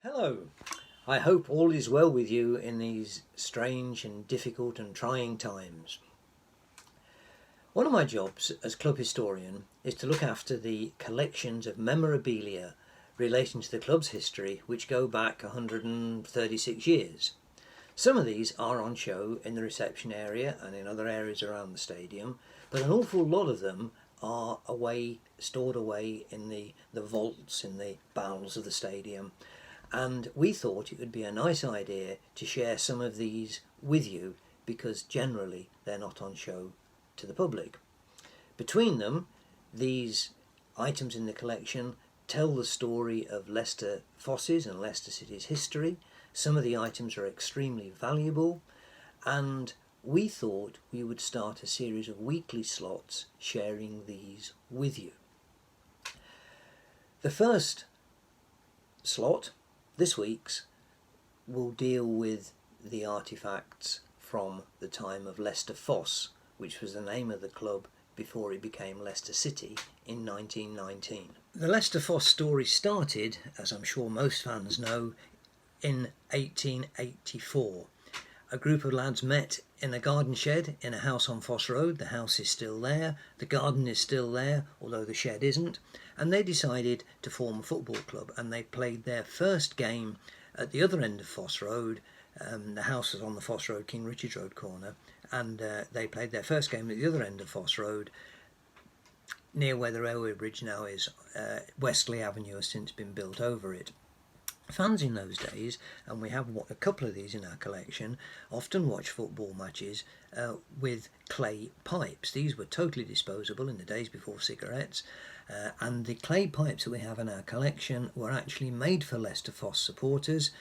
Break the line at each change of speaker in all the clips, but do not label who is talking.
Hello, I hope all is well with you in these strange and difficult and trying times. One of my jobs as club historian is to look after the collections of memorabilia relating to the club's history which go back 136 years. Some of these are on show in the reception area and in other areas around the stadium, but an awful lot of them are stored away in the vaults in the bowels of the stadium. And we thought it would be a nice idea to share some of these with you because generally they're not on show to the public. Between them, these items in the collection tell the story of Leicester Fosse's and Leicester City's history. Some of the items are extremely valuable, and we thought we would start a series of weekly slots sharing these with you. The first slot, this week's, will deal with the artefacts from the time of Leicester Fosse, which was the name of the club before it became Leicester City in 1919. The Leicester Fosse story started, as I'm sure most fans know, in 1884. A group of lads met in a garden shed in a house on Fosse Road. The house is still there, the garden is still there, although the shed isn't, and they decided to form a football club, and they played their first game at the other end of Fosse Road. The house was on the Fosse Road, King Richard's Road corner, and they played their first game at the other end of Fosse Road, near where the railway bridge now is. Wesley Avenue has since been built over it. Fans in those days, and we have a couple of these in our collection, often watch football matches with clay pipes. These were totally disposable in the days before cigarettes, and the clay pipes that we have in our collection were actually made for Leicester Fosse supporters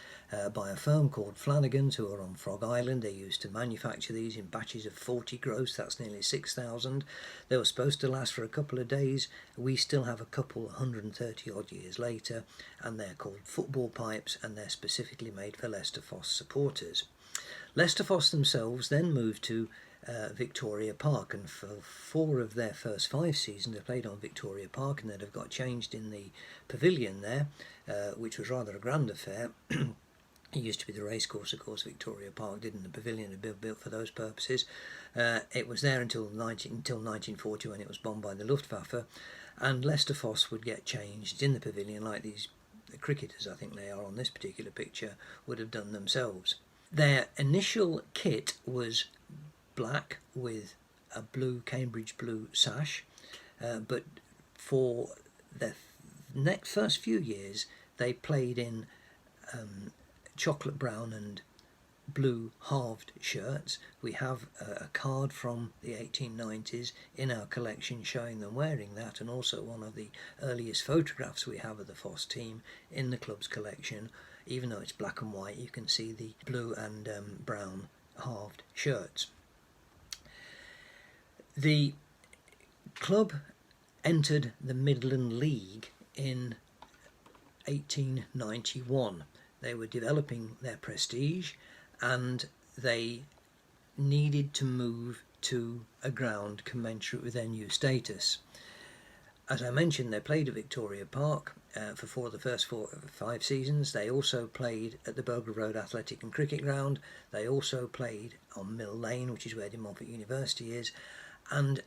by a firm called Flanagan's, who are on Frog Island. They used to manufacture these in batches of 40 gross, that's nearly 6,000. They were supposed to last for a couple of days. We still have a couple 130 odd years later, and they're called football pipes, and they're specifically made for Leicester Fosse supporters. Leicester Fosse themselves then moved to Victoria Park, and for 4 of their first 5 seasons they played on Victoria Park, and they'd have got changed in the pavilion there, which was rather a grand affair. It used to be the racecourse, of course. Victoria Park didn't. The pavilion had been built for those purposes. It was there until 1940, when it was bombed by the Luftwaffe, and Leicester Fosse would get changed in the pavilion like these cricketers, I think they are on this particular picture, would have done themselves. Their initial kit was black with a blue Cambridge blue sash, but for the first few years they played in chocolate brown and blue halved shirts. We have a card from the 1890s in our collection showing them wearing that, and also one of the earliest photographs we have of the Fosse team in the club's collection. Even though it's black and white, you can see the blue and brown halved shirts. The club entered the Midland League in 1891. They were developing their prestige, and they needed to move to a ground commensurate with their new status. As I mentioned, they played at Victoria Park for 4 of the first 5 seasons. They also played at the Belgrave Road Athletic and Cricket Ground. They also played on Mill Lane, which is where De Montfort University is. And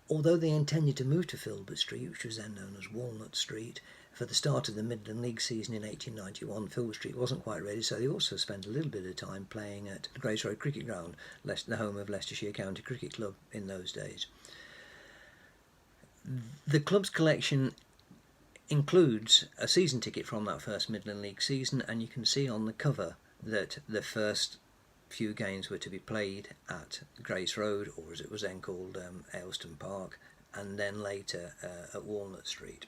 although they intended to move to Filbert Street, which was then known as Walnut Street, for the start of the Midland League season in 1891, Filbert Street wasn't quite ready, so they also spent a little bit of time playing at the Grace Road Cricket Ground, the home of Leicestershire County Cricket Club in those days. The club's collection includes a season ticket from that first Midland League season, and you can see on the cover that the first few games were to be played at Grace Road, or as it was then called, Ayleston Park, and then later at Walnut Street.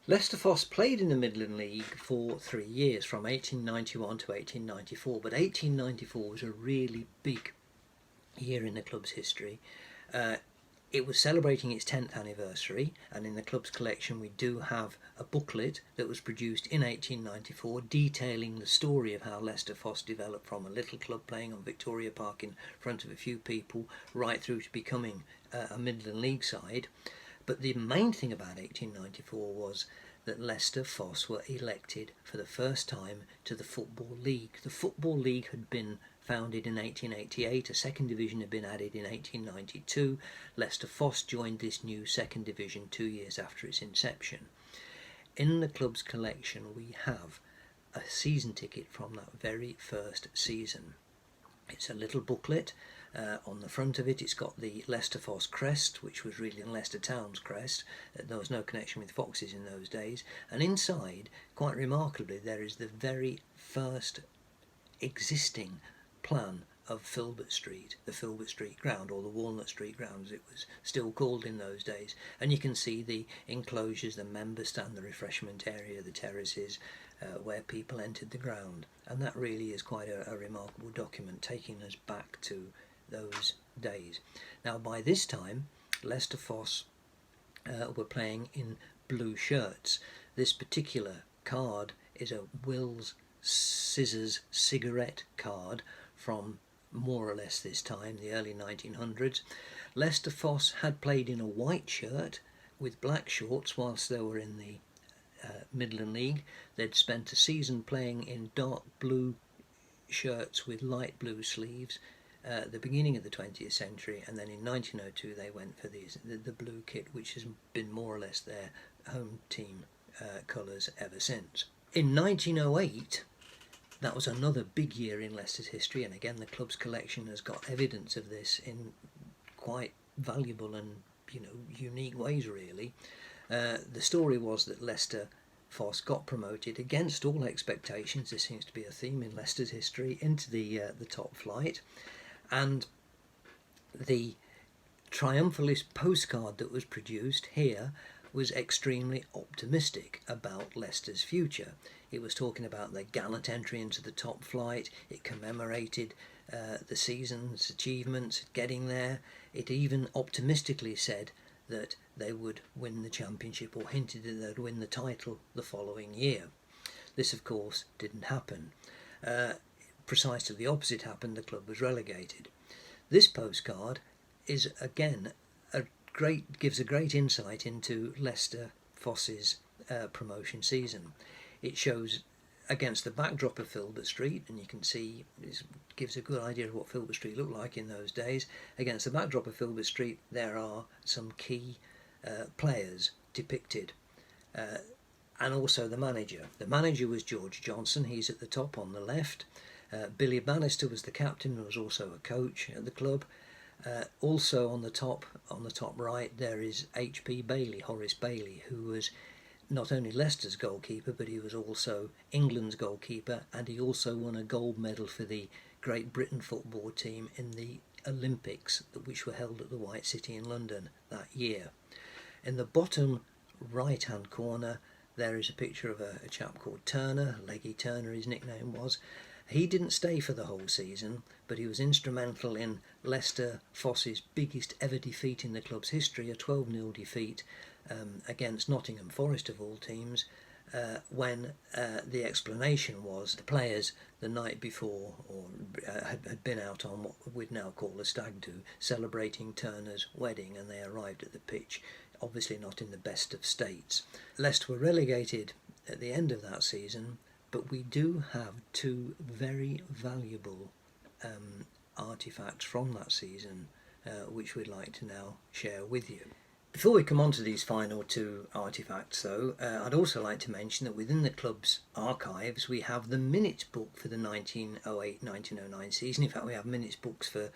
Leicester Fosse played in the Midland League for 3 years, from 1891 to 1894, but 1894 was a really big year in the club's history. It was celebrating its 10th anniversary, and in the club's collection we do have a booklet that was produced in 1894 detailing the story of how Leicester Fosse developed from a little club playing on Victoria Park in front of a few people right through to becoming a Midland League side. But the main thing about 1894 was that Leicester Fosse were elected for the first time to the Football League. The Football League had been founded in 1888, a second division had been added in 1892. Leicester Fosse joined this new second division 2 years after its inception. In the club's collection we have a season ticket from that very first season. It's a little booklet. On the front of it, it's got the Leicester Fosse crest, which was really Leicester Town's crest. There was no connection with foxes in those days. And inside, quite remarkably, there is the very first existing plan of Filbert Street, the Filbert Street ground, or the Walnut Street ground as it was still called in those days. And you can see the enclosures, the member stand, the refreshment area, the terraces, where people entered the ground. And that really is quite a remarkable document, taking us back to those days. Now by this time Leicester Fosse were playing in blue shirts. This particular card is a Will's Scissors cigarette card from more or less this time, the early 1900s. Leicester Fosse had played in a white shirt with black shorts whilst they were in the Midland League. They'd spent a season playing in dark blue shirts with light blue sleeves at the beginning of the 20th century, and then in 1902 they went for the blue kit, which has been more or less their home team colours ever since. In 1908, that was another big year in Leicester's history, and again the club's collection has got evidence of this in quite valuable and unique ways really. The story was that Leicester Fosse got promoted against all expectations. This seems to be a theme in Leicester's history, into the top flight. And the triumphalist postcard that was produced here was extremely optimistic about Leicester's future. It was talking about their gallant entry into the top flight. It commemorated the season's achievements getting there. It even optimistically said that they would win the championship, or hinted that they'd win the title the following year. This of course didn't happen. Precisely the opposite happened. The club was relegated. This postcard is again gives a great insight into Leicester Fosse's promotion season. It shows against the backdrop of Filbert Street, and you can see it gives a good idea of what Filbert Street looked like in those days. Against the backdrop of Filbert Street there are some key players depicted, and also the manager. The manager was George Johnson. He's at the top on the left. Billy Bannister was the captain and was also a coach at the club. Also on the top right there is H.P. Bailey, Horace Bailey, who was not only Leicester's goalkeeper, but he was also England's goalkeeper, and he also won a gold medal for the Great Britain football team in the Olympics, which were held at the White City in London that year. In the bottom right hand corner there is a picture of a chap called Turner, Leakey Turner his nickname was. He didn't stay for the whole season, but he was instrumental in Leicester Fosse's biggest ever defeat in the club's history, a 12-0 defeat against Nottingham Forest of all teams, when the explanation was the players the night before had been out on what we'd now call a stag do, celebrating Turner's wedding, and they arrived at the pitch obviously not in the best of states. Leicester were relegated at the end of that season, but we do have two very valuable artefacts from that season which we'd like to now share with you. Before we come on to these final two artefacts though, I'd also like to mention that within the club's archives we have the minutes book for the 1908-1909 season. In fact, we have minutes books for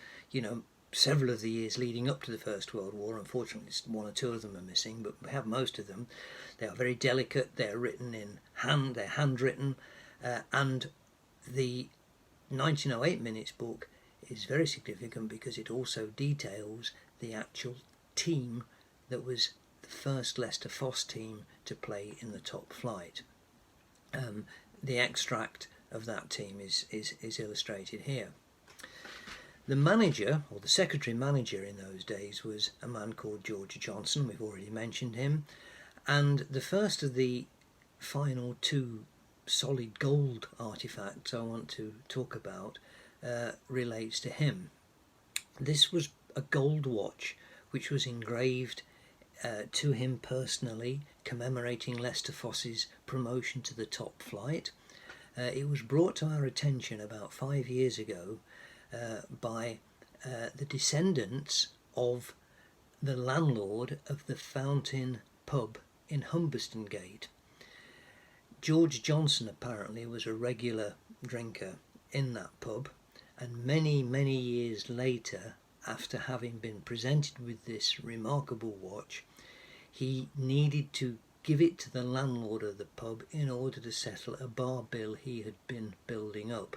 several of the years leading up to the First World War. Unfortunately one or two of them are missing, but we have most of them. They are very delicate, they're written in hand, they're handwritten, and the 1908 minutes book is very significant because it also details the actual team that was the first Leicester Fosse team to play in the top flight. The extract of that team is illustrated here. The manager, or the secretary manager in those days, was a man called George Johnson. We've already mentioned him. And the first of the final two solid gold artefacts I want to talk about relates to him. This was a gold watch which was engraved to him personally, commemorating Leicester Fosse's promotion to the top flight. It was brought to our attention about 5 years ago by the descendants of the landlord of the Fountain pub in Humberston Gate. George Johnson apparently was a regular drinker in that pub, and many, many years later, after having been presented with this remarkable watch, he needed to give it to the landlord of the pub in order to settle a bar bill he had been building up.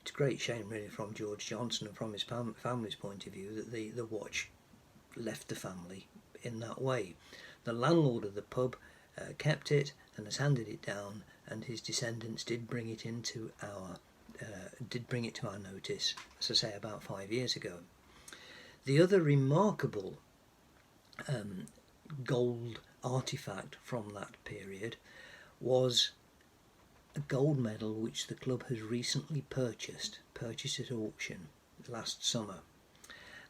It's a great shame really from George Johnson and from his family's point of view that the watch left the family in that way. The landlord of the pub kept it and has handed it down, and his descendants did bring it to our notice, as I say, about 5 years ago. The other remarkable gold artifact from that period was a gold medal which the club has recently purchased at auction last summer,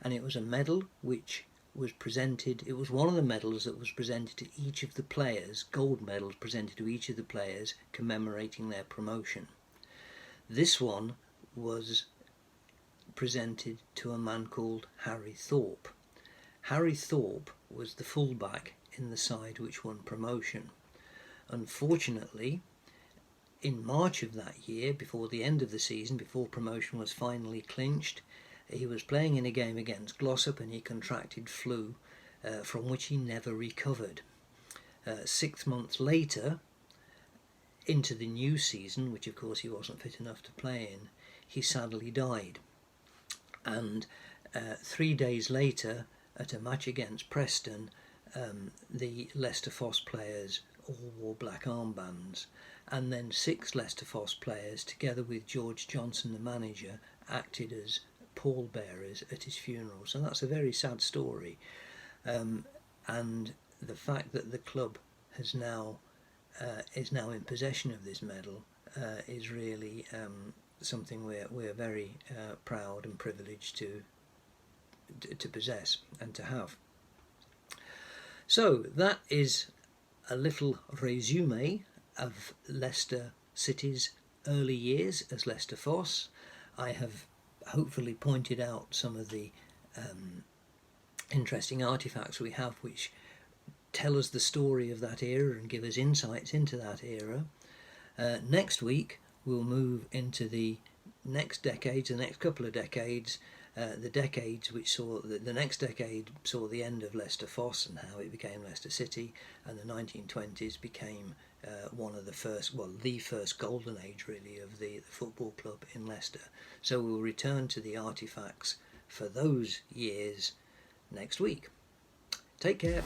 and it was a medal which was presented. It was one of the medals that was presented to each of the players, gold medals presented to each of the players commemorating their promotion. This one was presented to a man called Harry Thorpe. Harry Thorpe was the fullback in the side which won promotion. Unfortunately, in March of that year, before the end of the season, before promotion was finally clinched, he was playing in a game against Glossop and he contracted flu, from which he never recovered. 6 months later, into the new season, which of course he wasn't fit enough to play in, he sadly died. And 3 days later, at a match against Preston, the Leicester Fosse players all wore black armbands, and then 6 Leicester Fosse players, together with George Johnson, the manager, acted as pallbearers at his funeral. So that's a very sad story, and the fact that the club is now in possession of this medal is really something we're very proud and privileged to possess and to have. So that is a little resume of Leicester City's early years as Leicester Fosse. I have hopefully pointed out some of the interesting artifacts we have which tell us the story of that era and give us insights into that era. Next week we'll move into the next decades, the next couple of decades, the decades which saw the next decade saw the end of Leicester Fosse and how it became Leicester City, and the 1920s became one of the first golden age really of the football club in Leicester. So we'll return to the artifacts for those years next week. Take care.